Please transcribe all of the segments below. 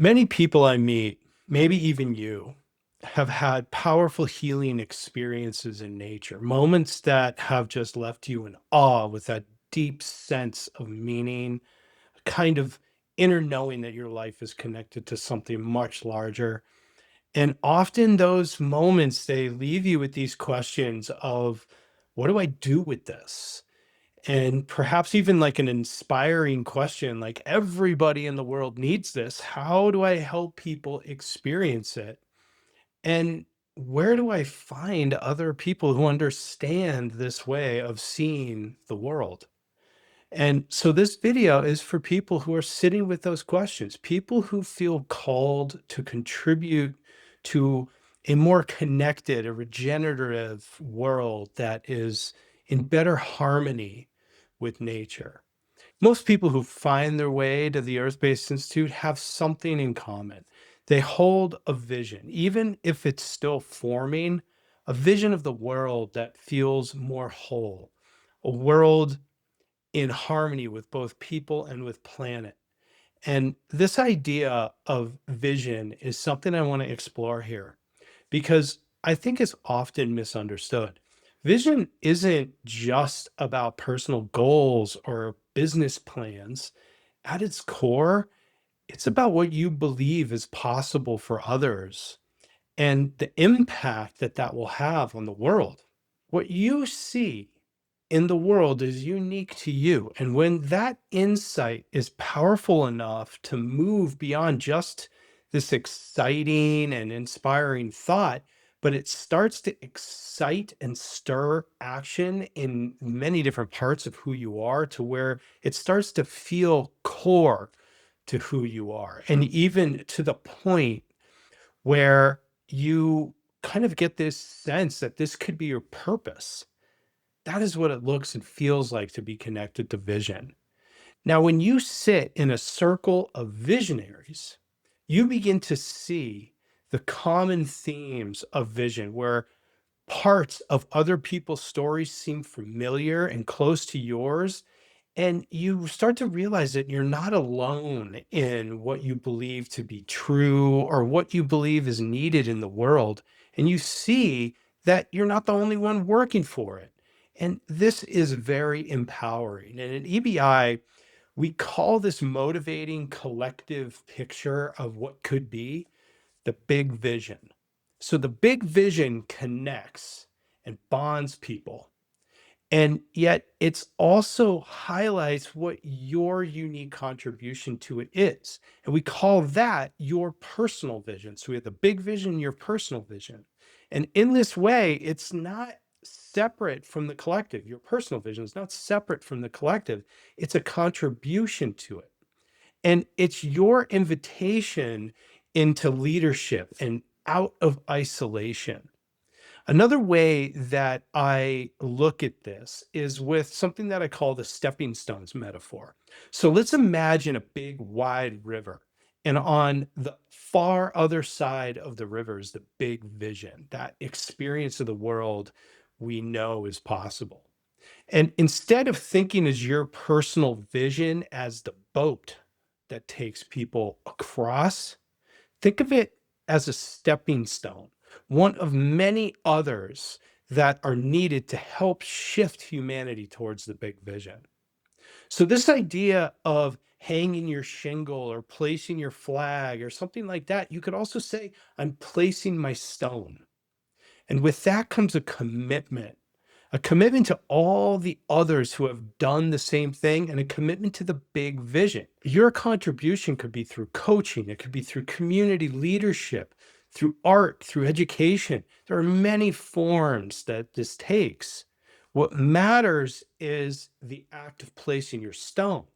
Many people I meet, maybe even you, have had powerful healing experiences in nature, moments that have just left you in awe with that deep sense of meaning, a kind of inner knowing that your life is connected to something much larger. And often those moments, they leave you with these questions of, what do I do with this? And perhaps even like an inspiring question, like everybody in the world needs this. How do I help people experience it? And where do I find other people who understand this way of seeing the world? And so this video is for people who are sitting with those questions, people who feel called to contribute to a more connected, a regenerative world that is in better harmony with nature. Most people who find their way to the Earth Based Institute have something in common. They hold a vision, even if it's still forming, a vision of the world that feels more whole, a world in harmony with both people and with planet. And this idea of vision is something I want to explore here because I think it's often misunderstood. Vision isn't just about personal goals or business plans. At its core, it's about what you believe is possible for others and the impact that that will have on the world. What you see in the world is unique to you. And when that insight is powerful enough to move beyond just this exciting and inspiring thought, but it starts to excite and stir action in many different parts of who you are to where it starts to feel core to who you are. And even to the point where you kind of get this sense that this could be your purpose. That is what it looks and feels like to be connected to vision. Now, when you sit in a circle of visionaries, you begin to see the common themes of vision where parts of other people's stories seem familiar and close to yours. And you start to realize that you're not alone in what you believe to be true or what you believe is needed in the world. And you see that you're not the only one working for it. And this is very empowering. And at EBI, we call this motivating collective picture of what could be the big vision. So the big vision connects and bonds people, and yet it's also highlights what your unique contribution to it is. And we call that your personal vision. So we have the big vision, your personal vision. And in this way, it's not separate from the collective. Your personal vision is not separate from the collective, it's a contribution to it. And it's your invitation into leadership and out of isolation. Another way that I look at this is with something that I call the stepping stones metaphor. So let's imagine a big, wide river. And on the far other side of the river is the big vision, that experience of the world we know is possible. And instead of thinking as your personal vision as the boat that takes people across, think of it as a stepping stone, one of many others that are needed to help shift humanity towards the big vision. So, this idea of hanging your shingle or placing your flag or something like that, you could also say, I'm placing my stone. And with that comes a commitment to all the others who have done the same thing, and a commitment to the big vision. Your contribution could be through coaching, it could be through community leadership, through art, through education. There are many forms that this takes. What matters is the act of placing your stone.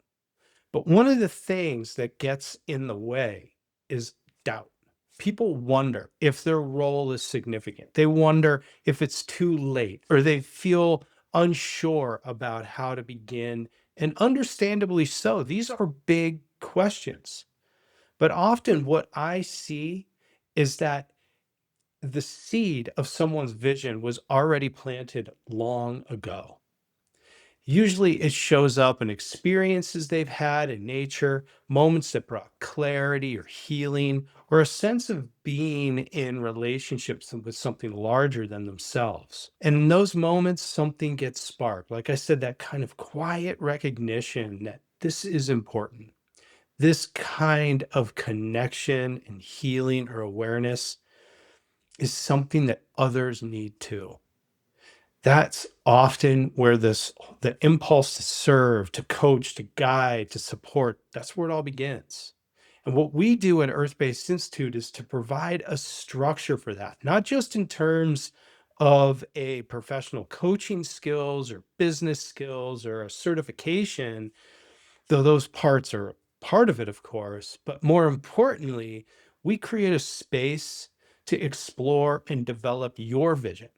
But one of the things that gets in the way is doubt. People wonder if their role is significant. They wonder if it's too late, or they feel unsure about how to begin. And understandably so, these are big questions. But often what I see is that the seed of someone's vision was already planted long ago. Usually it shows up in experiences they've had in nature, moments that brought clarity or healing, or a sense of being in relationships with something larger than themselves. And in those moments, something gets sparked. Like I said, that kind of quiet recognition that this is important. This kind of connection and healing or awareness is something that others need too. That's often where the impulse to serve, to coach, to guide, to support, that's where it all begins. And what we do at Earth-Based Institute is to provide a structure for that, not just in terms of a professional coaching skills or business skills or a certification, though those parts are part of it, of course, but more importantly, we create a space to explore and develop your vision,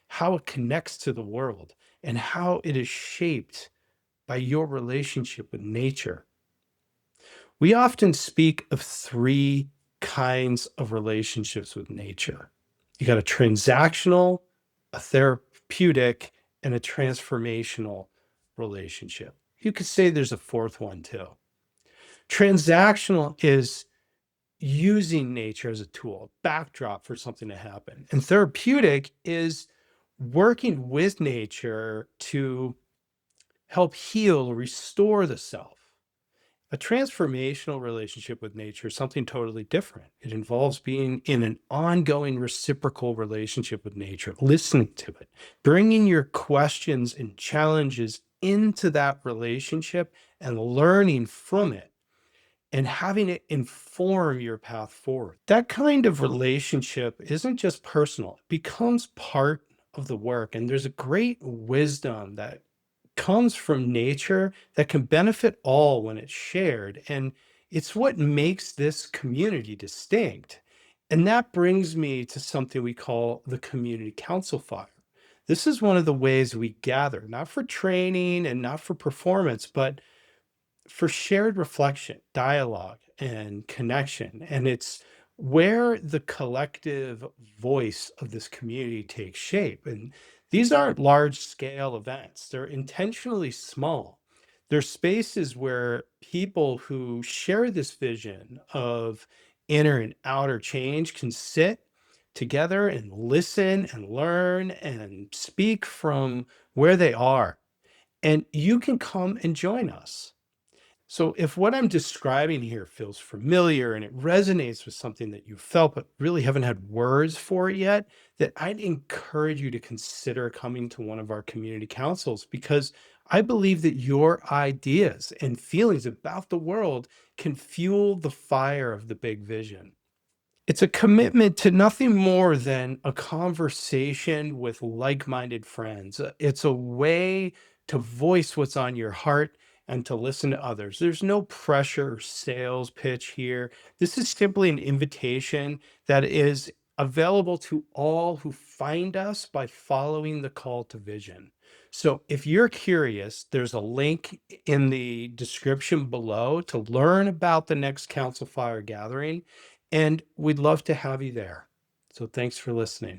how it connects to the world, and how it is shaped by your relationship with nature. We often speak of three kinds of relationships with nature. You got a transactional, a therapeutic, and a transformational relationship. You could say there's a fourth one too. Transactional is using nature as a tool, a backdrop for something to happen. And therapeutic is working with nature to help heal, restore the self. A transformational relationship with nature is something totally different. It involves being in an ongoing reciprocal relationship with nature, listening to it, bringing your questions and challenges into that relationship and learning from it and having it inform your path forward. That kind of relationship isn't just personal, it becomes part of the work. And there's a great wisdom that comes from nature that can benefit all when it's shared. And it's what makes this community distinct. And that brings me to something we call the Community Council Fire. This is one of the ways we gather, not for training and not for performance, but for shared reflection, dialogue, and connection. And it's where the collective voice of this community takes shape. And these aren't large scale events, they're intentionally small. They're spaces where people who share this vision of inner and outer change can sit together and listen and learn and speak from where they are. And you can come and join us. So if what I'm describing here feels familiar and it resonates with something that you felt but really haven't had words for it yet, that I'd encourage you to consider coming to one of our community councils because I believe that your ideas and feelings about the world can fuel the fire of the big vision. It's a commitment to nothing more than a conversation with like-minded friends. It's a way to voice what's on your heart and to listen to others. There's no pressure or sales pitch here. This is simply an invitation that is available to all who find us by following the call to vision. So if you're curious, there's a link in the description below to learn about the next Council Fire gathering and we'd love to have you there. So thanks for listening.